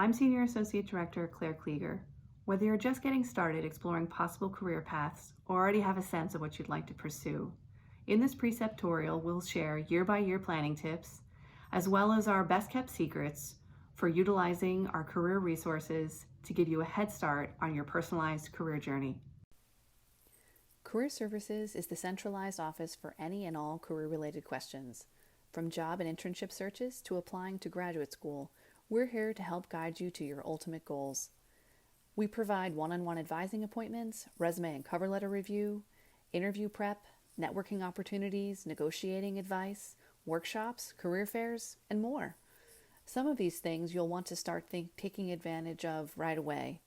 I'm Senior Associate Director Claire Klieger. Whether you're just getting started exploring possible career paths or already have a sense of what you'd like to pursue, in this preceptorial we'll share year-by-year planning tips, as well as our best-kept secrets for utilizing our career resources to give you a head start on your personalized career journey. Career Services is the centralized office for any and all career-related questions. From job and internship searches to applying to graduate school, we're here to help guide you to your ultimate goals. We provide one-on-one advising appointments, resume and cover letter review, interview prep, networking opportunities, negotiating advice, workshops, career fairs, and more. Some of these things you'll want to start taking advantage of right away.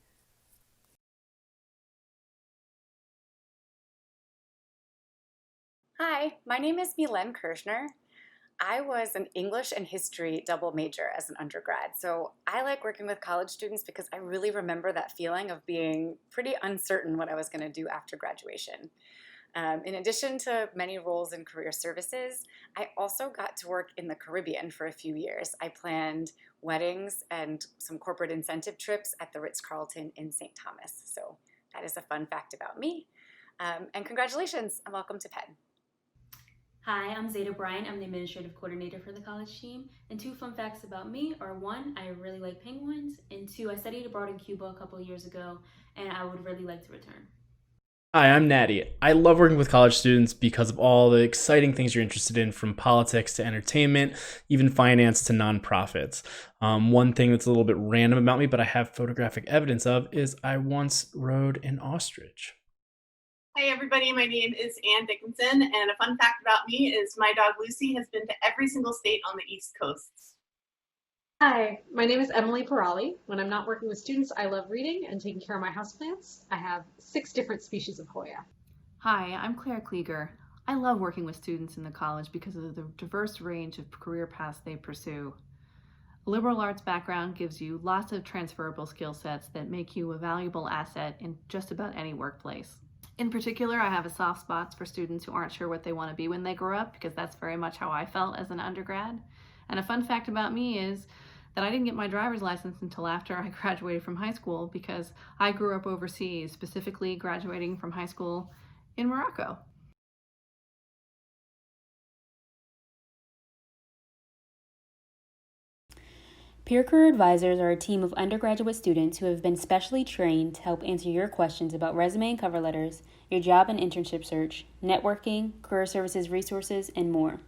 Hi, my name is Milen Kirschner. I was an English and history double major as an undergrad, so I like working with college students because I really remember that feeling of being pretty uncertain what I was going to do after graduation. In addition to many roles in career services, I also got to work in the Caribbean for a few years. I planned weddings and some corporate incentive trips at the Ritz-Carlton in St. Thomas. So that is a fun fact about me. And congratulations and welcome to Penn. Hi, I'm Zeta Bryant. I'm the administrative coordinator for the college team. And two fun facts about me are one, I really like penguins, and two, I studied abroad in Cuba a couple of years ago, and I would really like to return. Hi, I'm Natty. I love working with college students because of all the exciting things you're interested in, from politics to entertainment, even finance to nonprofits. One thing that's a little bit random about me, but I have photographic evidence of, is I once rode an ostrich. Hey everybody, my name is Ann Dickinson, and a fun fact about me is my dog Lucy has been to every single state on the East Coast. Hi, my name is Emily Parali. When I'm not working with students, I love reading and taking care of my houseplants. I have 6 different species of Hoya. Hi, I'm Claire Klieger. I love working with students in the college because of the diverse range of career paths they pursue. A liberal arts background gives you lots of transferable skill sets that make you a valuable asset in just about any workplace. In particular, I have a soft spot for students who aren't sure what they want to be when they grow up, because that's very much how I felt as an undergrad. And a fun fact about me is that I didn't get my driver's license until after I graduated from high school, because I grew up overseas, specifically graduating from high school in Morocco. Peer Career Advisors are a team of undergraduate students who have been specially trained to help answer your questions about resume and cover letters, your job and internship search, networking, career services resources, and more.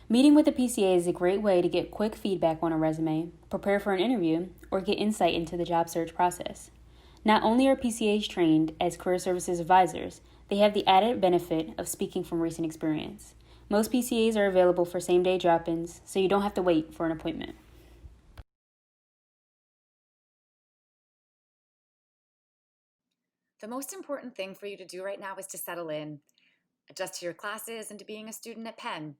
Meeting with a PCA is a great way to get quick feedback on a resume, prepare for an interview, or get insight into the job search process. Not only are PCAs trained as career services advisors, they have the added benefit of speaking from recent experience. Most PCAs are available for same-day drop-ins, so you don't have to wait for an appointment. The most important thing for you to do right now is to settle in, adjust to your classes, and to being a student at Penn.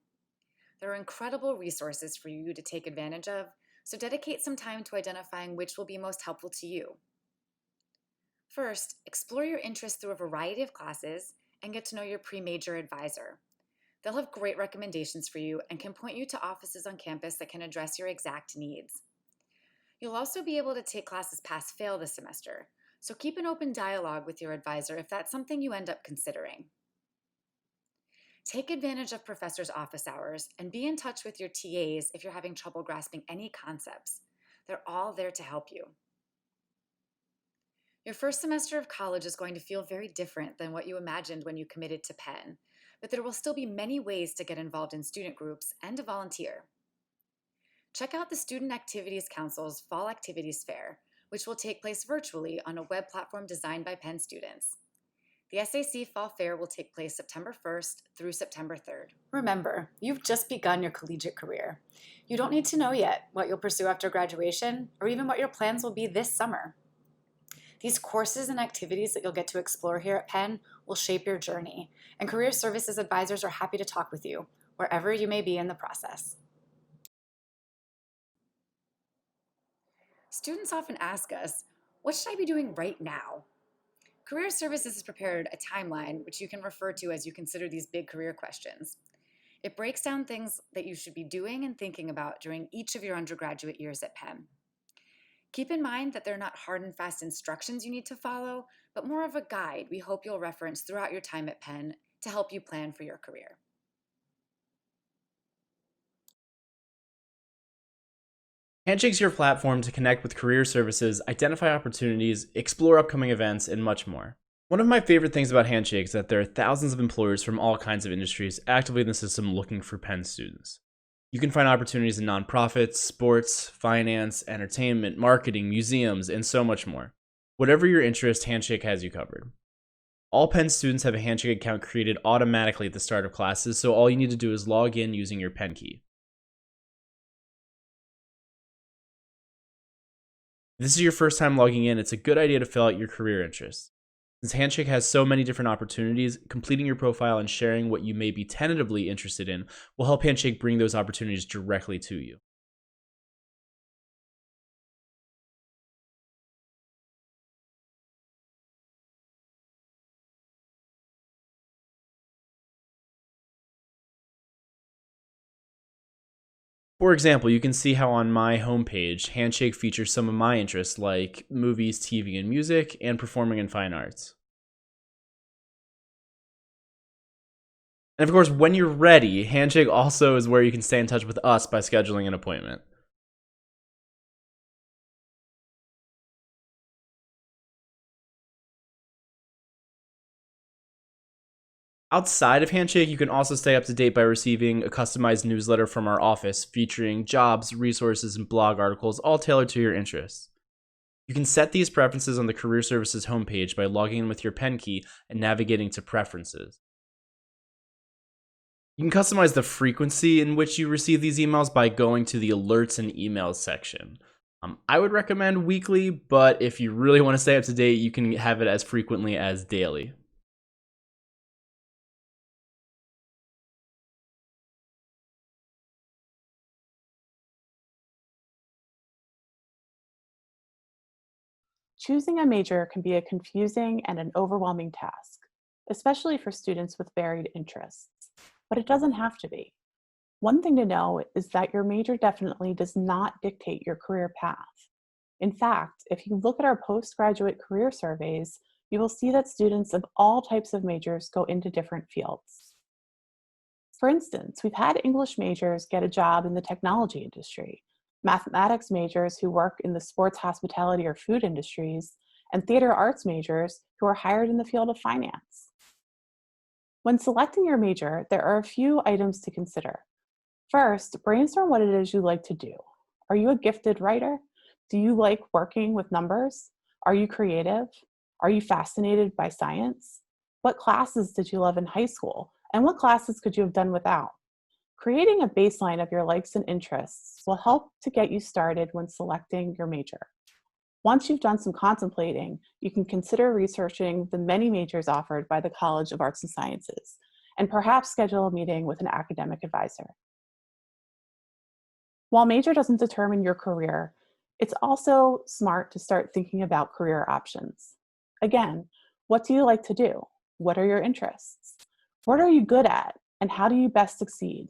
There are incredible resources for you to take advantage of, so dedicate some time to identifying which will be most helpful to you. First, explore your interests through a variety of classes and get to know your pre-major advisor. They'll have great recommendations for you and can point you to offices on campus that can address your exact needs. You'll also be able to take classes pass-fail this semester, so keep an open dialogue with your advisor if that's something you end up considering. Take advantage of professors' office hours and be in touch with your TAs if you're having trouble grasping any concepts. They're all there to help you. Your first semester of college is going to feel very different than what you imagined when you committed to Penn, but there will still be many ways to get involved in student groups and to volunteer. Check out the Student Activities Council's Fall Activities Fair, which will take place virtually on a web platform designed by Penn students. The SAC Fall Fair will take place September 1st through September 3rd. Remember, you've just begun your collegiate career. You don't need to know yet what you'll pursue after graduation or even what your plans will be this summer. These courses and activities that you'll get to explore here at Penn will shape your journey, and career services advisors are happy to talk with you wherever you may be in the process. Students often ask us, what should I be doing right now? Career Services has prepared a timeline which you can refer to as you consider these big career questions. It breaks down things that you should be doing and thinking about during each of your undergraduate years at Penn. Keep in mind that they're not hard and fast instructions you need to follow, but more of a guide we hope you'll reference throughout your time at Penn to help you plan for your career. Handshake's your platform to connect with career services, identify opportunities, explore upcoming events, and much more. One of my favorite things about Handshake is that there are thousands of employers from all kinds of industries actively in the system looking for Penn students. You can find opportunities in nonprofits, sports, finance, entertainment, marketing, museums, and so much more. Whatever your interest, Handshake has you covered. All Penn students have a Handshake account created automatically at the start of classes, so all you need to do is log in using your Penn key. If this is your first time logging in, it's a good idea to fill out your career interests. Since Handshake has so many different opportunities, completing your profile and sharing what you may be tentatively interested in will help Handshake bring those opportunities directly to you. For example, you can see how on my homepage, Handshake features some of my interests like movies, TV, and music, and performing and fine arts. And of course, when you're ready, Handshake also is where you can stay in touch with us by scheduling an appointment. Outside of Handshake, you can also stay up to date by receiving a customized newsletter from our office featuring jobs, resources, and blog articles all tailored to your interests. You can set these preferences on the Career Services homepage by logging in with your Penn key and navigating to Preferences. You can customize the frequency in which you receive these emails by going to the Alerts and Emails section. I would recommend weekly, but if you really want to stay up to date, you can have it as frequently as daily. Choosing a major can be a confusing and an overwhelming task, especially for students with varied interests, but it doesn't have to be. One thing to know is that your major definitely does not dictate your career path. In fact, if you look at our postgraduate career surveys, you will see that students of all types of majors go into different fields. For instance, we've had English majors get a job in the technology industry, mathematics majors who work in the sports, hospitality, or food industries, and theater arts majors who are hired in the field of finance. When selecting your major, there are a few items to consider. First, brainstorm what it is you like to do. Are you a gifted writer? Do you like working with numbers? Are you creative? Are you fascinated by science? What classes did you love in high school? And what classes could you have done without? Creating a baseline of your likes and interests will help to get you started when selecting your major. Once you've done some contemplating, you can consider researching the many majors offered by the College of Arts and Sciences, and perhaps schedule a meeting with an academic advisor. While major doesn't determine your career, it's also smart to start thinking about career options. Again, what do you like to do? What are your interests? What are you good at? And how do you best succeed?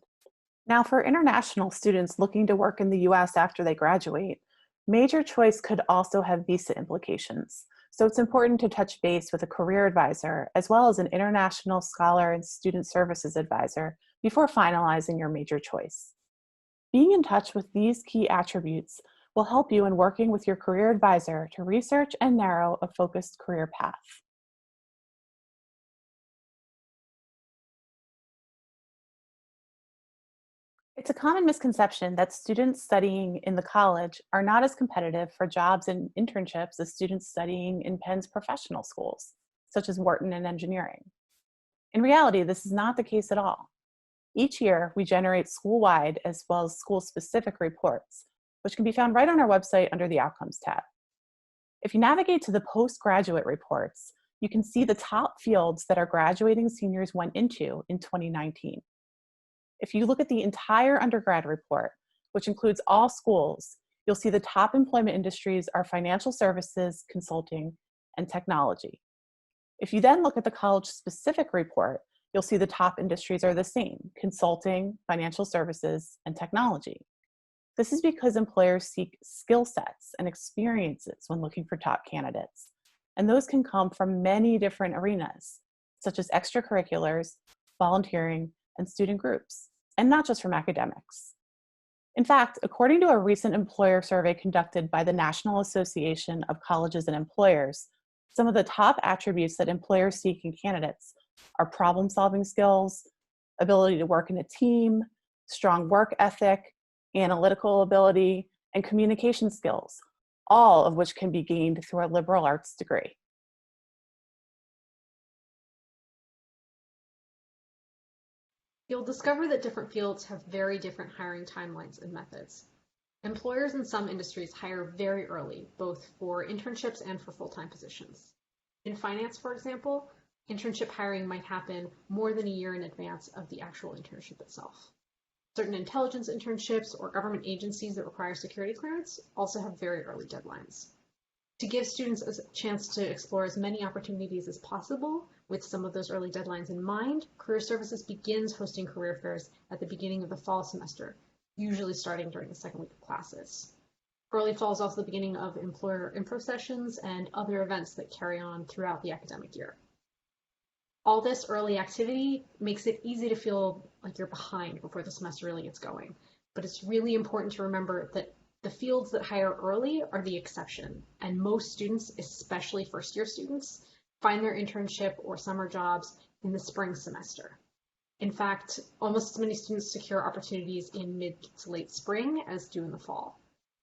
Now, for international students looking to work in the US after they graduate, major choice could also have visa implications. So it's important to touch base with a career advisor as well as an international scholar and student services advisor before finalizing your major choice. Being in touch with these key attributes will help you in working with your career advisor to research and narrow a focused career path. It's a common misconception that students studying in the college are not as competitive for jobs and internships as students studying in Penn's professional schools, such as Wharton and engineering. In reality, this is not the case at all. Each year, we generate school-wide as well as school-specific reports, which can be found right on our website under the Outcomes tab. If you navigate to the postgraduate reports, you can see the top fields that our graduating seniors went into in 2019. If you look at the entire undergrad report, which includes all schools, you'll see the top employment industries are financial services, consulting, and technology. If you then look at the college-specific report, you'll see the top industries are the same: consulting, financial services, and technology. This is because employers seek skill sets and experiences when looking for top candidates. And those can come from many different arenas, such as extracurriculars, volunteering, and student groups, and not just from academics. In fact, according to a recent employer survey conducted by the National Association of Colleges and Employers, some of the top attributes that employers seek in candidates are problem-solving skills, ability to work in a team, strong work ethic, analytical ability, and communication skills, all of which can be gained through a liberal arts degree. You'll discover that different fields have very different hiring timelines and methods. Employers in some industries hire very early, both for internships and for full-time positions. In finance, for example, internship hiring might happen more than a year in advance of the actual internship itself. Certain intelligence internships or government agencies that require security clearance also have very early deadlines. To give students a chance to explore as many opportunities as possible, with some of those early deadlines in mind, Career Services begins hosting career fairs at the beginning of the fall semester, usually starting during the second week of classes. Early fall is also the beginning of employer info sessions and other events that carry on throughout the academic year. All this early activity makes it easy to feel like you're behind before the semester really gets going. But it's really important to remember that the fields that hire early are the exception, and most students, especially first-year students, find their internship or summer jobs in the spring semester. In fact, almost as many students secure opportunities in mid to late spring as do in the fall.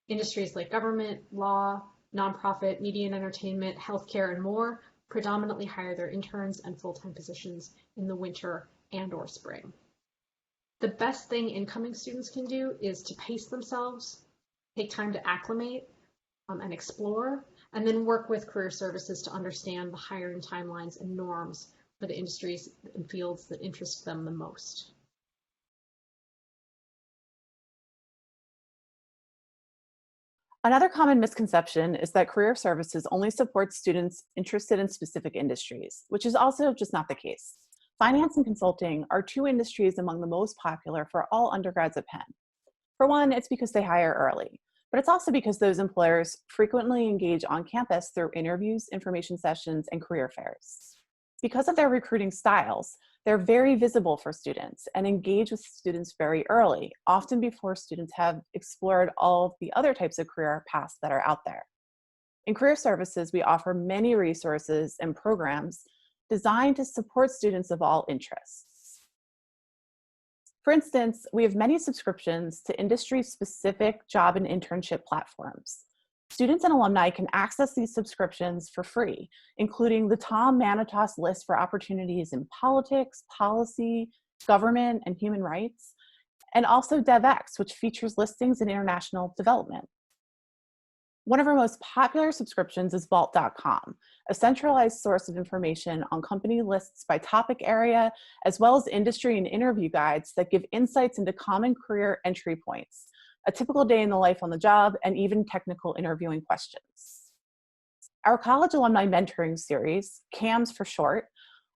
Industries like government, law, nonprofit, media and entertainment, healthcare, and more predominantly hire their interns and full-time positions in the winter and/or spring. The best thing incoming students can do is to pace themselves, take time to acclimate and explore, and then work with Career Services to understand the hiring timelines and norms for the industries and fields that interest them the most. Another common misconception is that Career Services only supports students interested in specific industries, which is also just not the case. Finance and consulting are two industries among the most popular for all undergrads at Penn. For one, it's because they hire early, but it's also because those employers frequently engage on campus through interviews, information sessions, and career fairs. Because of their recruiting styles, they're very visible for students and engage with students very early, often before students have explored all of the other types of career paths that are out there. In Career Services, we offer many resources and programs designed to support students of all interests. For instance, we have many subscriptions to industry-specific job and internship platforms. Students and alumni can access these subscriptions for free, including the Tom Manitas list for opportunities in politics, policy, government, and human rights, and also DevX, which features listings in international development. One of our most popular subscriptions is Vault.com, a centralized source of information on company lists by topic area, as well as industry and interview guides that give insights into common career entry points, a typical day in the life on the job, and even technical interviewing questions. Our College Alumni Mentoring Series, CAMS for short,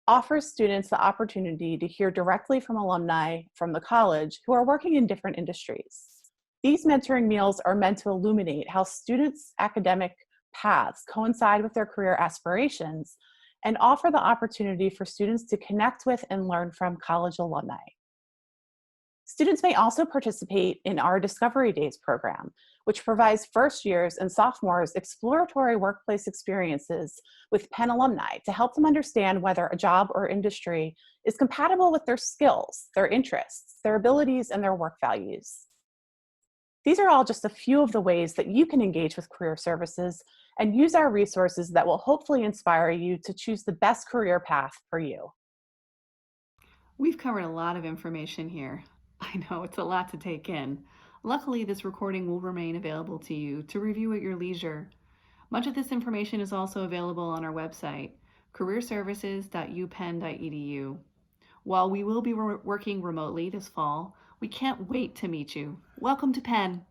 offers students the opportunity to hear directly from alumni from the college who are working in different industries. These mentoring meals are meant to illuminate how students' academic paths coincide with their career aspirations and offer the opportunity for students to connect with and learn from college alumni. Students may also participate in our Discovery Days program, which provides first years and sophomores exploratory workplace experiences with Penn alumni to help them understand whether a job or industry is compatible with their skills, their interests, their abilities, and their work values. These are all just a few of the ways that you can engage with Career Services and use our resources that will hopefully inspire you to choose the best career path for you. We've covered a lot of information here. I know it's a lot to take in. Luckily, this recording will remain available to you to review at your leisure. Much of this information is also available on our website, careerservices.upenn.edu. While we will be working remotely this fall, we can't wait to meet you. Welcome to Penn.